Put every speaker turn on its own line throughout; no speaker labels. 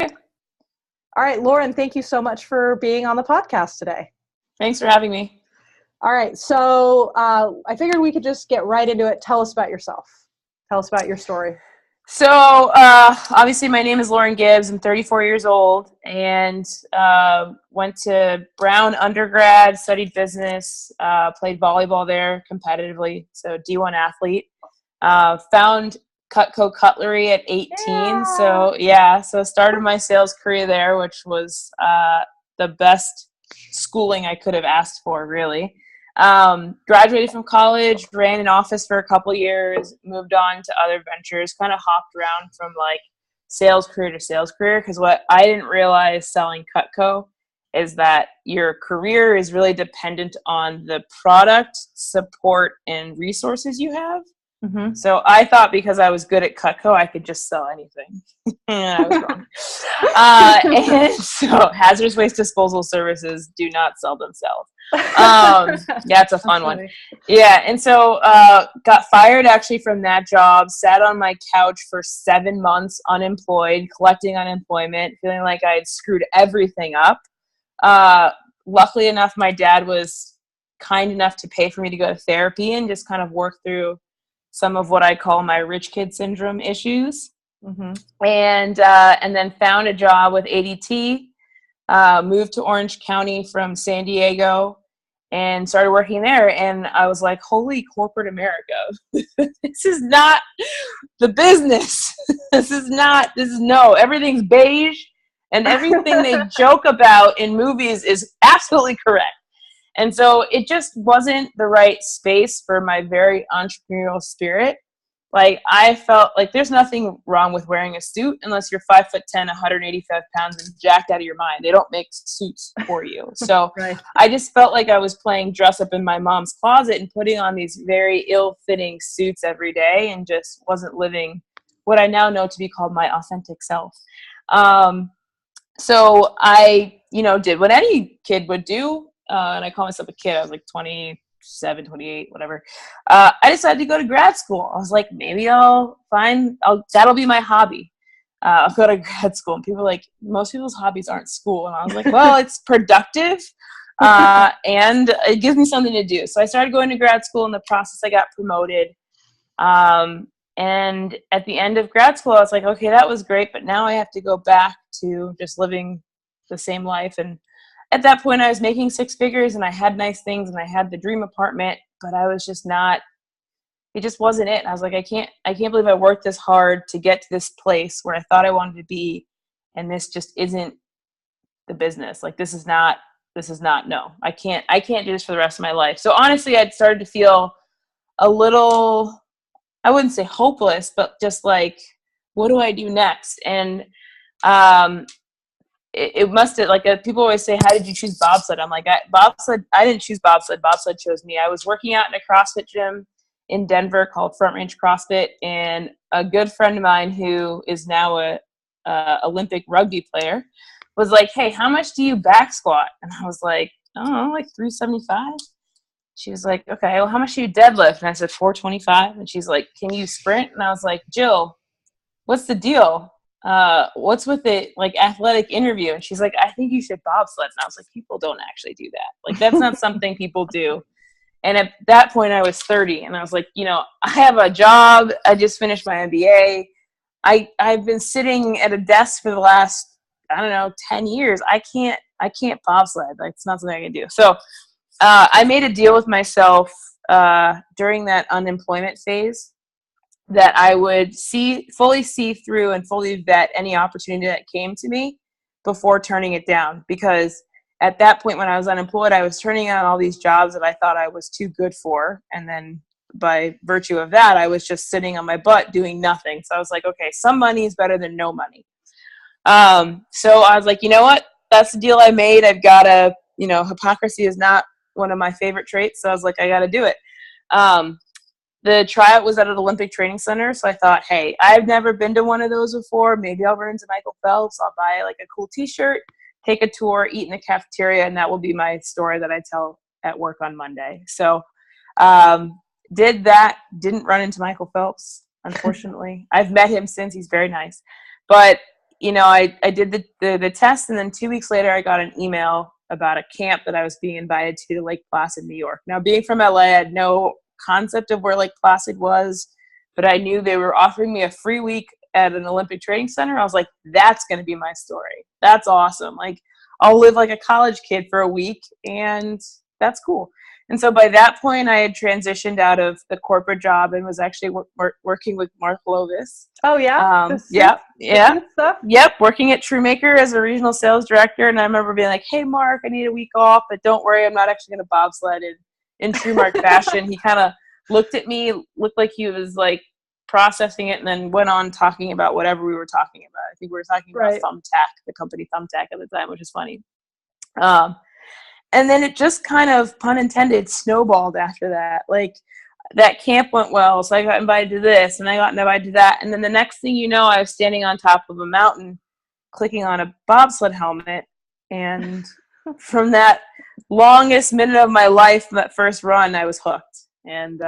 Okay.
All right, Lauren, thank you so much for being on the podcast today.
Thanks for having me.
All right, so I figured we could just get right into it. Tell us about yourself. Tell us about your story.
So obviously my name is Lauren Gibbs. I'm 34 years old and went to Brown undergrad, studied business, played volleyball there competitively, so D1 athlete. Found Cutco cutlery at 18.
Yeah.
So started my sales career there, which was the best schooling I could have asked for, really. Graduated from college, ran an office for a couple years, moved on to other ventures, kind of hopped around from like sales career to sales career. Because what I didn't realize selling Cutco is that your career is really dependent on the product, support, and resources you have.
Mm-hmm.
So I thought because I was good at Cutco, I could just sell anything. And I was wrong. And so hazardous waste disposal services do not sell themselves. Yeah, it's a fun one. Yeah, and so got fired actually from that job, sat on my couch for 7 months unemployed, collecting unemployment, feeling like I had screwed everything up. Luckily enough, my dad was kind enough to pay for me to go to therapy and just kind of work through some of what I call my rich kid syndrome issues.
Mm-hmm.
And then found a job with ADT, moved to Orange County from San Diego and started working there. And I was like, holy corporate America, this is not the business. Everything's beige and everything they joke about in movies is absolutely correct. And so it just wasn't the right space for my very entrepreneurial spirit. Like I felt like there's nothing wrong with wearing a suit unless you're 5'10", 185 pounds and jacked out of your mind. They don't make suits for you. So
Right.
I just felt like I was playing dress up in my mom's closet and putting on these very ill-fitting suits every day and just wasn't living what I now know to be called my authentic self. So I, did what any kid would do. And I call myself a kid. I was like 27, 28, whatever. I decided to go to grad school. I was like, maybe that'll be my hobby. I'll go to grad school. And people are like, most people's hobbies aren't school. And I was like, well, it's productive. And it gives me something to do. So I started going to grad school. In the process, I got promoted. And at the end of grad school, I was like, okay, that was great. But now I have to go back to just living the same life. And at that point, I was making 6 figures and I had nice things and I had the dream apartment, but I was just it just wasn't it. And I was like, I can't believe I worked this hard to get to this place where I thought I wanted to be. And this just isn't the business. Like, this is not, no, I can't do this for the rest of my life. So honestly, I'd started to feel a little, I wouldn't say hopeless, but just like, what do I do next? And, it must have, like, people always say, how did you choose bobsled? I'm like, I didn't choose bobsled. Bobsled chose me. I was working out in a CrossFit gym in Denver called Front Range CrossFit, and a good friend of mine who is now a Olympic rugby player was like, hey, how much do you back squat? And I was like, I don't know, like 375. She was like, okay, well, how much do you deadlift? And I said 425. And she's like, can you sprint? And I was like, Jill, what's the deal? What's with it, like, athletic interview? And she's like, I think you should bobsled. And I was like, people don't actually do that. Like, that's not something people do. And at that point I was 30 and I was like, I have a job. I just finished my MBA. I've been sitting at a desk for the last, 10 years. I can't bobsled. Like, it's not something I can do. So, I made a deal with myself, during that unemployment phase, that I would fully see through and fully vet any opportunity that came to me before turning it down. Because at that point when I was unemployed, I was turning on all these jobs that I thought I was too good for. And then by virtue of that, I was just sitting on my butt doing nothing. So I was like, okay, some money is better than no money. So I was like, you know what? That's the deal I made. I've got to, hypocrisy is not one of my favorite traits. So I was like, I got to do it. The tryout was at an Olympic training center. So I thought, hey, I've never been to one of those before. Maybe I'll run into Michael Phelps. I'll buy like a cool t-shirt, take a tour, eat in the cafeteria. And that will be my story that I tell at work on Monday. So, did that, didn't run into Michael Phelps, unfortunately. I've met him since. He's very nice. But I did the test, and then 2 weeks later I got an email about a camp that I was being invited to Lake Placid, New York. Now, being from LA, I had no concept of where Lake Placid was, but I knew they were offering me a free week at an Olympic training center. I was like, that's going to be my story. That's awesome. Like, I'll live like a college kid for a week, and that's cool. And so by that point, I had transitioned out of the corporate job and was actually working with Mark Lovis.
Oh, yeah?
Yep. Working at Truemaker as a regional sales director. And I remember being like, hey, Mark, I need a week off, but don't worry, I'm not actually going to bobsled in true Mark fashion. He kind of looked at me, looked like he was like processing it, and then went on talking about whatever we were talking about. I think we were talking about Thumbtack, the company Thumbtack at the time, which is funny. And then it just kind of, pun intended, snowballed after that. Like, that camp went well, so I got invited to this, and I got invited to that. And then the next thing you know, I was standing on top of a mountain, clicking on a bobsled helmet. And from that longest minute of my life, that first run, I was hooked. And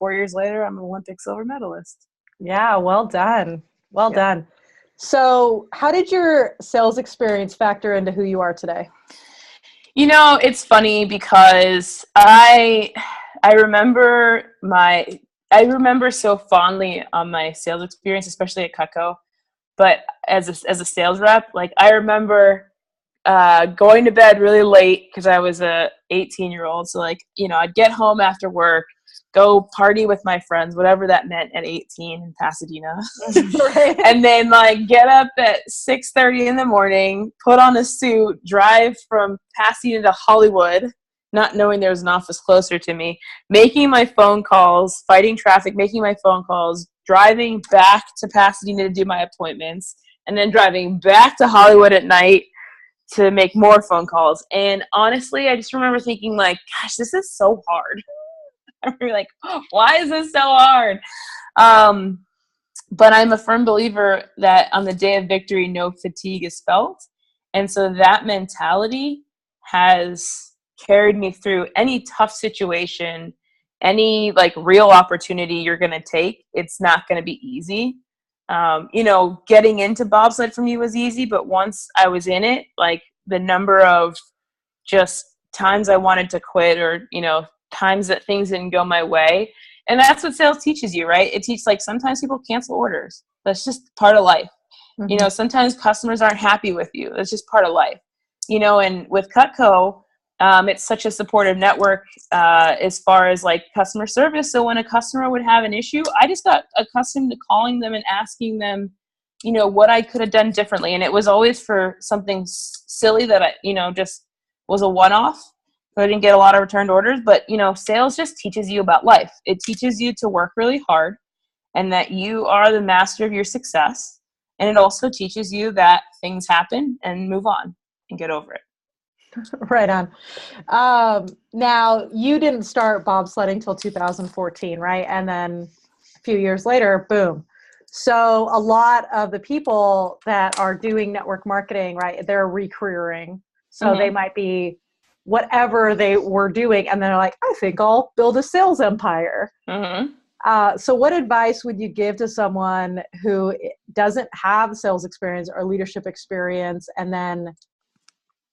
4 years later, I'm an Olympic silver medalist.
Yeah, well done. Well done. So how did your sales experience factor into who you are today?
It's funny because I remember so fondly on my sales experience, especially at Cutco. But as a sales rep, like, I remember going to bed really late because I was a 18-year-old. So, like, I'd get home after work, go party with my friends, whatever that meant at 18 in Pasadena.
Right.
And then, like, get up at 6:30 in the morning, put on a suit, drive from Pasadena to Hollywood, not knowing there was an office closer to me, making my phone calls, fighting traffic, making my phone calls, driving back to Pasadena to do my appointments, and then driving back to Hollywood at night to make more phone calls. And honestly, I just remember thinking, like, gosh, this is so hard. I remember, like, oh, why is this so hard? But I'm a firm believer that on the day of victory, no fatigue is felt. And so that mentality has carried me through any tough situation, any, like, real opportunity you're going to take. It's not going to be easy. Getting into bobsled for me was easy, but once I was in it, like, the number of just times I wanted to quit, or, times that things didn't go my way. And that's what sales teaches you, right? It teaches, like, sometimes people cancel orders. That's just part of life.
Mm-hmm.
Sometimes customers aren't happy with you. That's just part of life. And with Cutco, it's such a supportive network as far as, like, customer service. So when a customer would have an issue, I just got accustomed to calling them and asking them, what I could have done differently. And it was always for something silly that I, just was a one-off. So I didn't get a lot of returned orders. But, sales just teaches you about life. It teaches you to work really hard and that you are the master of your success. And it also teaches you that things happen and move on and get over it.
Right on. Now, you didn't start bobsledding until 2014, right? And then a few years later, boom. So a lot of the people that are doing network marketing, right, they're re-careering. So they might be whatever they were doing, and they're like, I think I'll build a sales empire. So what advice would you give to someone who doesn't have sales experience or leadership experience, and then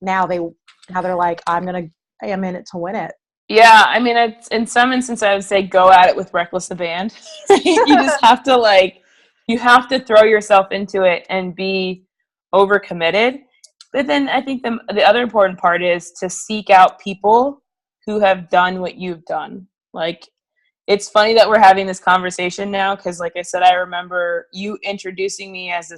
now they're like, I am in it to win it?
Yeah, I mean, in some instances, I would say go at it with reckless abandon. You just have to, you have to throw yourself into it and be overcommitted. But then I think the other important part is to seek out people who have done what you've done. Like, it's funny that we're having this conversation now because, like I said, I remember you introducing me as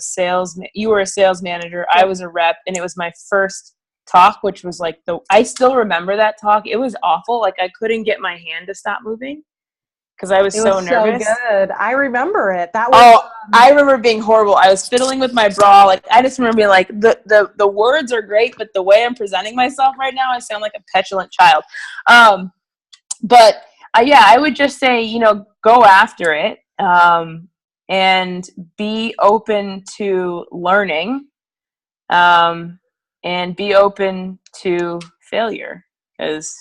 you were a sales manager. I was a rep, and it was my first talk, which was like I still remember that talk. It was awful. Like, I couldn't get my hand to stop moving because I was so nervous.
So good. I remember it. That was.
I remember being horrible. I was fiddling with my bra. Like, I just remember being like, the words are great, but the way I'm presenting myself right now, I sound like a petulant child. But I would just say, go after it, and be open to learning, and be open to failure, because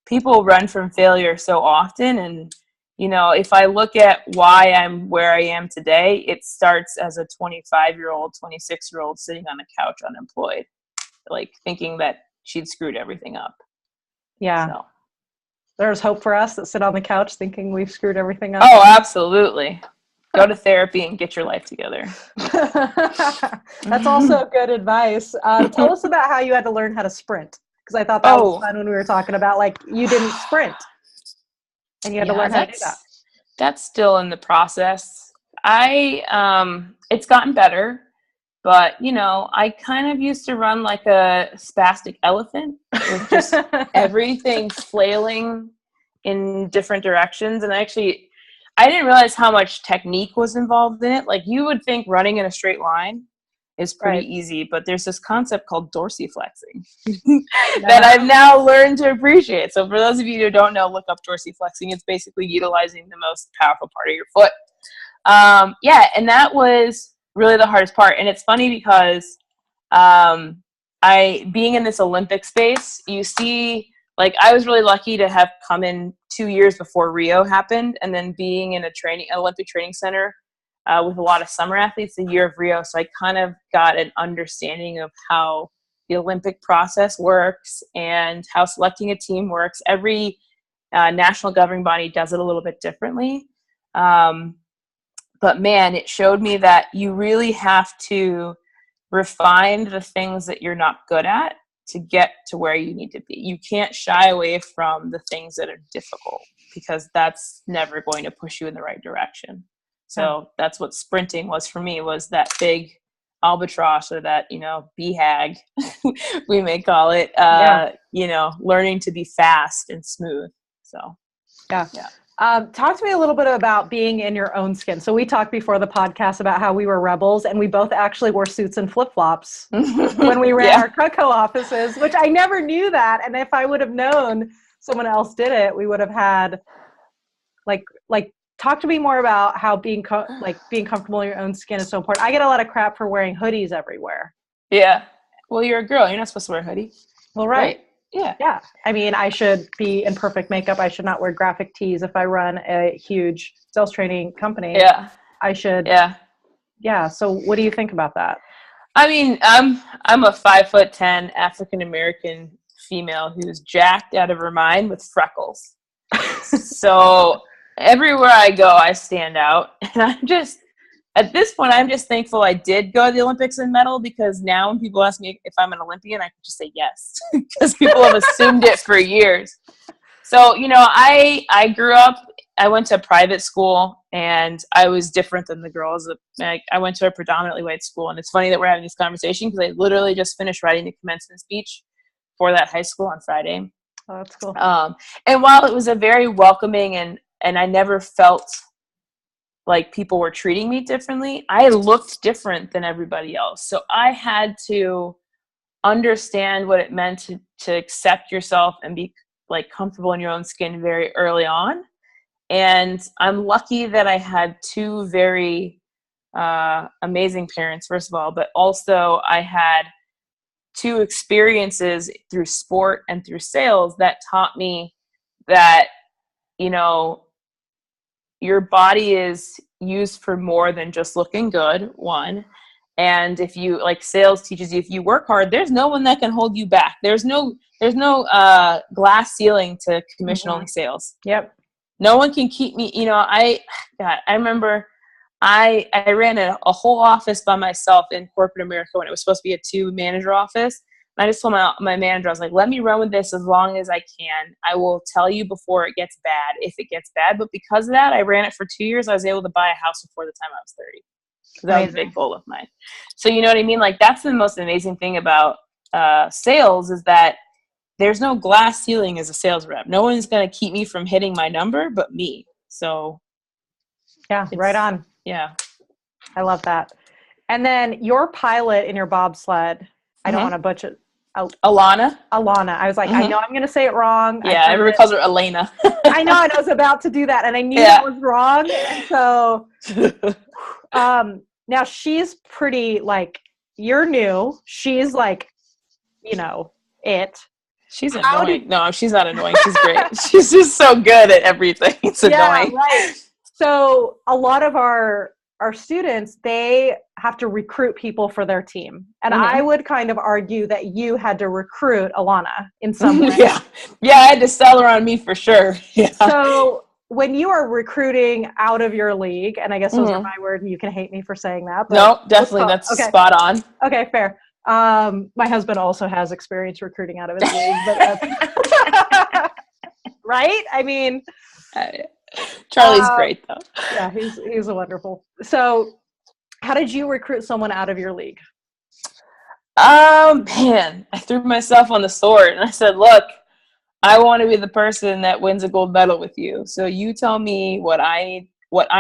people run from failure so often, and if I look at why I'm where I am today, it starts as a 25-year-old, 26-year-old sitting on a couch unemployed, like thinking that she'd screwed everything up.
Yeah.
So.
There's hope for us that sit on the couch thinking we've screwed everything up.
Oh, absolutely. Go to therapy and get your life together.
That's also good advice. Tell us about how you had to learn how to sprint, because I thought that was fun when we were talking about, like, you didn't sprint and you had to learn how to do that.
That's still in the process. It's gotten better, but I kind of used to run like a spastic elephant with just everything flailing in different directions. And I didn't realize how much technique was involved in it. Like, you would think running in a straight line is pretty easy, but there's this concept called dorsiflexing that I've now learned to appreciate. So for those of you who don't know, look up dorsiflexing. It's basically utilizing the most powerful part of your foot. And that was really the hardest part. And it's funny because being in this Olympic space, you see, like, I was really lucky to have come in 2 years before Rio happened, and then being in an Olympic training center with a lot of summer athletes the year of Rio. So I kind of got an understanding of how the Olympic process works and how selecting a team works. Every national governing body does it a little bit differently. But man, it showed me that you really have to refine the things that you're not good at to get to where you need to be. You can't shy away from the things that are difficult, because that's never going to push you in the right direction. So that's what sprinting was for me, was that big albatross, or that, BHAG, we may call it, learning to be fast and smooth. So,
yeah. Talk to me a little bit about being in your own skin. So we talked before the podcast about how we were rebels, and we both actually wore suits and flip-flops when we ran our Cutco offices, which I never knew that. And if I would have known someone else did it, we would have had like talk to me more about how being comfortable in your own skin is so important. I get a lot of crap for wearing hoodies everywhere.
Yeah. Well, you're a girl. You're not supposed to wear a hoodie.
Well, right.
Yeah.
I mean, I should be in perfect makeup. I should not wear graphic tees if I run a huge sales training company.
Yeah.
I should. Yeah. So what do you think about that?
I mean, I'm a 5'10" African-American female who's jacked out of her mind with freckles. So everywhere I go, I stand out. And at this point, I'm just thankful I did go to the Olympics and medal, because now when people ask me if I'm an Olympian, I can just say yes, because people have assumed it for years. So, I grew up, I went to a private school, and I was different than the girls. I went to a predominantly white school, and it's funny that we're having this conversation, because I literally just finished writing the commencement speech for that high school on Friday.
Oh, that's cool.
And while it was a very welcoming and I never felt like people were treating me differently, I looked different than everybody else. So I had to understand what it meant to accept yourself and be like comfortable in your own skin very early on. And I'm lucky that I had two very amazing parents, first of all, but also I had two experiences through sport and through sales that taught me that, your body is used for more than just looking good, one. And if you, like, sales teaches you, if you work hard, there's no one that can hold you back. There's no glass ceiling to commission only sales.
Yep.
No one can keep me, I remember I ran a whole office by myself in corporate America when it was supposed to be a 2-manager office. And I just told my manager, I was like, let me run with this as long as I can. I will tell you before it gets bad, if it gets bad. But because of that, I ran it for 2 years. I was able to buy a house before the time I was 30. That was a big goal of mine. So you know what I mean? Like, that's the most amazing thing about sales, is that there's no glass ceiling as a sales rep. No one's going to keep me from hitting my number but me. So
yeah, right on.
Yeah.
I love that. And then your pilot in your bobsled, I don't want to butcher it.
Alana.
I was like, I know I'm going to say it wrong.
Yeah, everybody calls her Elena.
I know, and I was about to do that, and I knew that was wrong. And so now she's pretty, like, you're new. She's like, it.
She's
How
annoying.
did
No, she's not annoying. She's great. She's just so good at everything. It's annoying.
right. So a lot of our students, they have to recruit people for their team. And I would kind of argue that you had to recruit Alana in some way.
Yeah. Yeah, I had to sell her on me for sure. Yeah.
So when you are recruiting out of your league, and I guess those are my words, and you can hate me for saying that. But
no, definitely. That's spot on.
Okay, fair. My husband also has experience recruiting out of his league, but right? I mean,
Charlie's great though.
Yeah, he's a wonderful. So, how did you recruit someone out of your league?
Man, I threw myself on the sword and I said, "Look, I want to be the person that wins a gold medal with you. So you tell me what I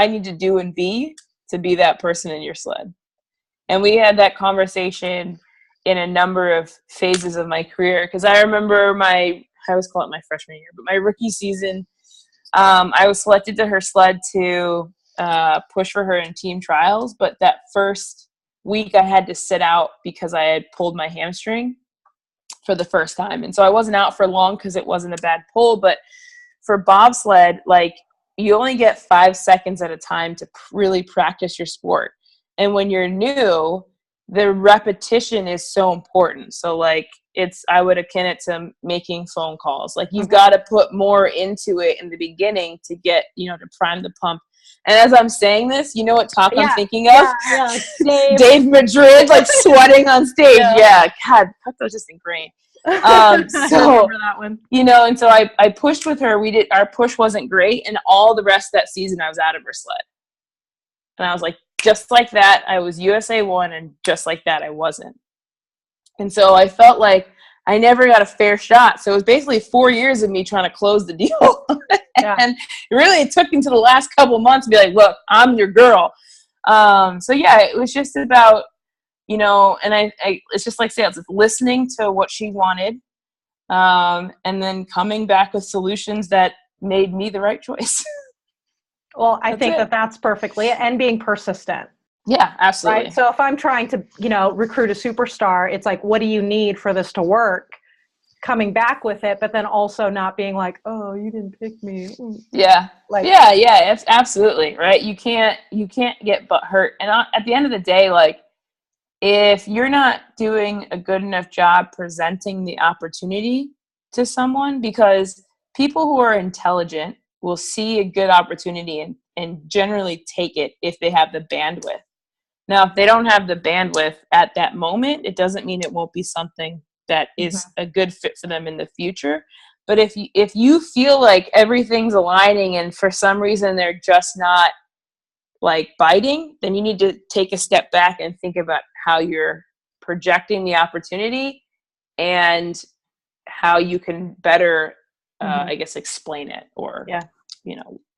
need to do and be to be that person in your sled." And we had that conversation in a number of phases of my career, because I remember I always call it my freshman year, but my rookie season, I was selected to her sled to push for her in team trials. But that first week I had to sit out because I had pulled my hamstring for the first time. And so I wasn't out for long because it wasn't a bad pull. But for bobsled, like, you only get 5 seconds at a time to really practice your sport. And when you're new, the repetition is so important. So like, I would akin it to making phone calls. Like, you've got to put more into it in the beginning to get, to prime the pump. And as I'm saying this, you know what talk I'm thinking of? Yeah. Dave Madrid, like sweating on stage. Yeah. God, Cutco's just ingrained. So,
I remember that one.
and so I pushed with her. Our push wasn't great. And all the rest of that season, I was out of her sled. And I was like, just like that, I was USA 1, and just like that, I wasn't. And so I felt like I never got a fair shot. So it was basically 4 years of me trying to close the deal. And really, it took me to the last couple of months to be like, look, I'm your girl. So yeah, it was just about, and I it's just like sales. It's listening to what she wanted, and then coming back with solutions that made me the right choice.
Well, I think that's perfectly it, and being persistent.
Yeah, absolutely.
Right? So if I'm trying to, recruit a superstar, it's like, what do you need for this to work? Coming back with it, but then also not being like, oh, you didn't pick me.
Yeah. It's absolutely right. You can't get butt hurt. And at the end of the day, like, if you're not doing a good enough job presenting the opportunity to someone, because people who are intelligent will see a good opportunity and generally take it if they have the bandwidth. Now, if they don't have the bandwidth at that moment, it doesn't mean it won't be something that is a good fit for them in the future. But if you feel like everything's aligning and for some reason they're just not like biting, then you need to take a step back and think about how you're projecting the opportunity and how you can better, I guess, explain it or,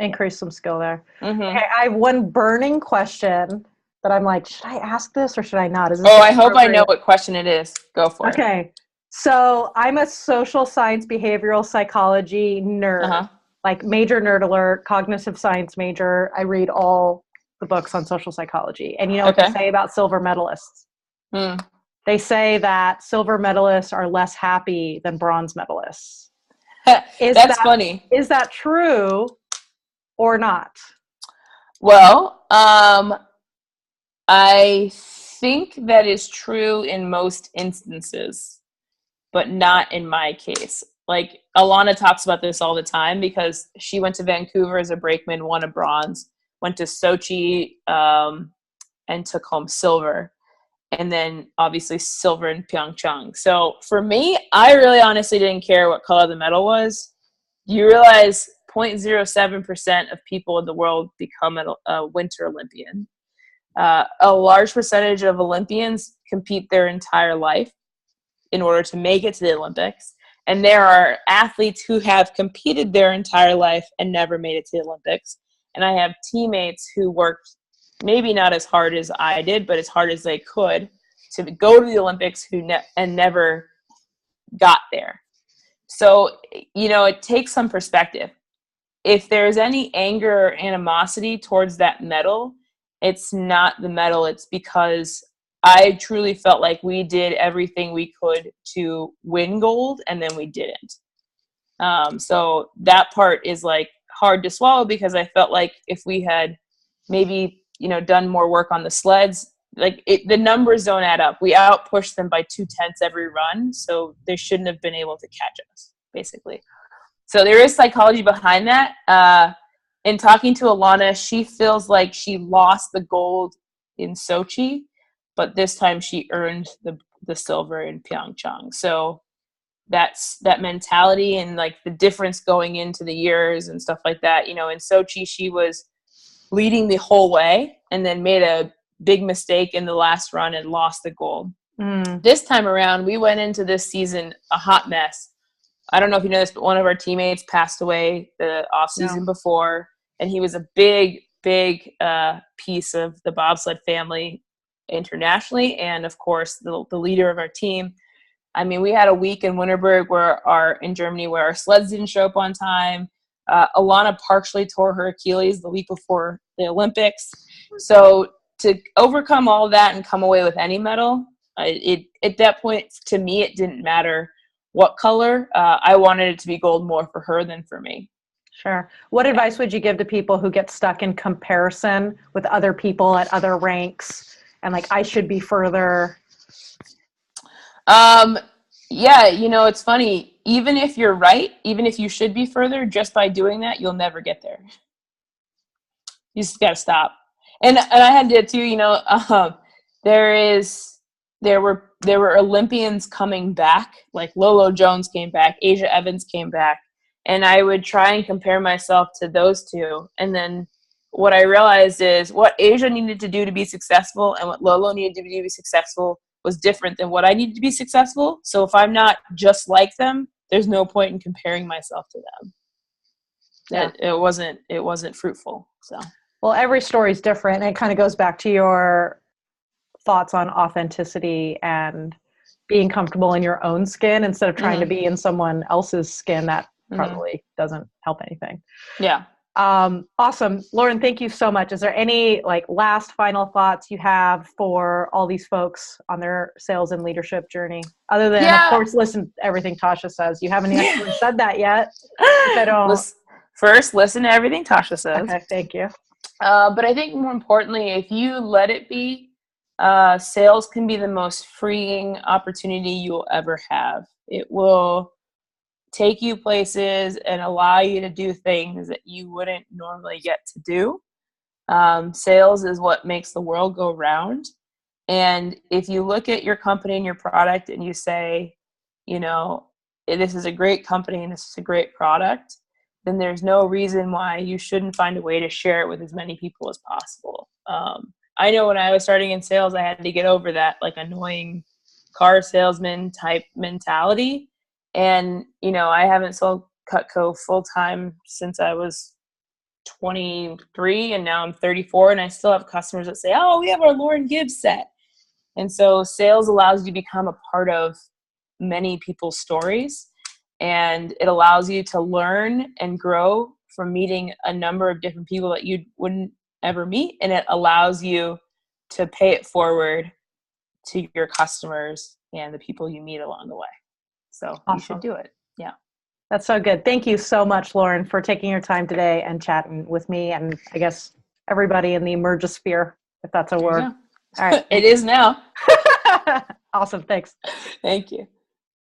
increase some skill there. Okay, I have one burning question that I'm like, should I ask this or should I not? Is this
I hope I know what question it is. Go for it.
Okay. So I'm a social science, behavioral psychology nerd, like major nerd alert, cognitive science major. I read all the books on social psychology. And you know what they say about silver medalists? They say that silver medalists are less happy than bronze medalists.
That's funny.
Is that true or not?
Well, I think that is true in most instances, but not in my case. Like, Alana talks about this all the time because she went to Vancouver as a brakeman, won a bronze, went to Sochi, and took home silver, and then obviously silver in Pyeongchang. So for me, I really honestly didn't care what color the medal was. You realize 0.07% of people in the world become a Winter Olympian. A large percentage of Olympians compete their entire life in order to make it to the Olympics. And there are athletes who have competed their entire life and never made it to the Olympics. And I have teammates who worked maybe not as hard as I did, but as hard as they could to go to the Olympics and never got there. So, it takes some perspective. If there's any anger or animosity towards that medal, it's not the medal. It's because I truly felt like we did everything we could to win gold, and then we didn't. So that part is like hard to swallow, because I felt like if we had maybe, done more work on the sleds, like the numbers don't add up. We outpushed them by 0.2 every run. So they shouldn't have been able to catch us, basically. So there is psychology behind that. In talking to Alana, she feels like she lost the gold in Sochi, but this time she earned the silver in Pyeongchang. So that's that mentality, and like the difference going into the years and stuff like that. In Sochi, she was leading the whole way and then made a big mistake in the last run and lost the gold. This time around, we went into this season a hot mess. I don't know if you know this, but one of our teammates passed away the off season before, and he was a big piece of the bobsled family internationally, and of course the leader of our team. I mean, we had a week in Winterberg in Germany where our sleds didn't show up on time. Alana partially tore her Achilles the week before the Olympics. So to overcome all of that and come away with any medal, at that point, to me, it didn't matter what color. I wanted it to be gold more for her than for me.
Sure. What advice would you give to people who get stuck in comparison with other people at other ranks and like, I should be further?
Yeah, it's funny. Even if you're right, even if you should be further, just by doing that, you'll never get there. You just gotta stop. And I had to too. There were Olympians coming back, like Lolo Jones came back, Asia Evans came back, and I would try and compare myself to those two. And then what I realized is what Asia needed to do to be successful and what Lolo needed to do to be successful was different than what I needed to be successful. So if I'm not just like them, there's no point in comparing myself to them. That it wasn't fruitful. So,
well, every story is different, and it kind of goes back to your thoughts on authenticity and being comfortable in your own skin instead of trying to be in someone else's skin. That probably doesn't help anything.
Yeah.
Awesome. Lauren, thank you so much. Is there any last final thoughts you have for all these folks on their sales and leadership journey? Other than, of course, listen to everything Tasha says. You haven't actually said that yet. I don't.
First, listen to everything Tasha says.
Okay, thank you.
But I think more importantly, if you let it be, sales can be the most freeing opportunity you will ever have. It will take you places and allow you to do things that you wouldn't normally get to do. Sales is what makes the world go round. And if you look at your company and your product and you say, this is a great company and this is a great product, then there's no reason why you shouldn't find a way to share it with as many people as possible. I know when I was starting in sales, I had to get over that annoying car salesman type mentality. And, I haven't sold Cutco full time since I was 23, and now I'm 34, and I still have customers that say, oh, we have our Lauren Gibbs set. And so sales allows you to become a part of many people's stories, and it allows you to learn and grow from meeting a number of different people that you wouldn't ever meet, and it allows you to pay it forward to your customers and the people you meet along the way. So awesome. You should do it. Yeah.
That's so good. Thank you so much, Lauren, for taking your time today and chatting with me and I guess everybody in the emergosphere, if that's a word.
All right. It is now.
Awesome. Thanks.
Thank you.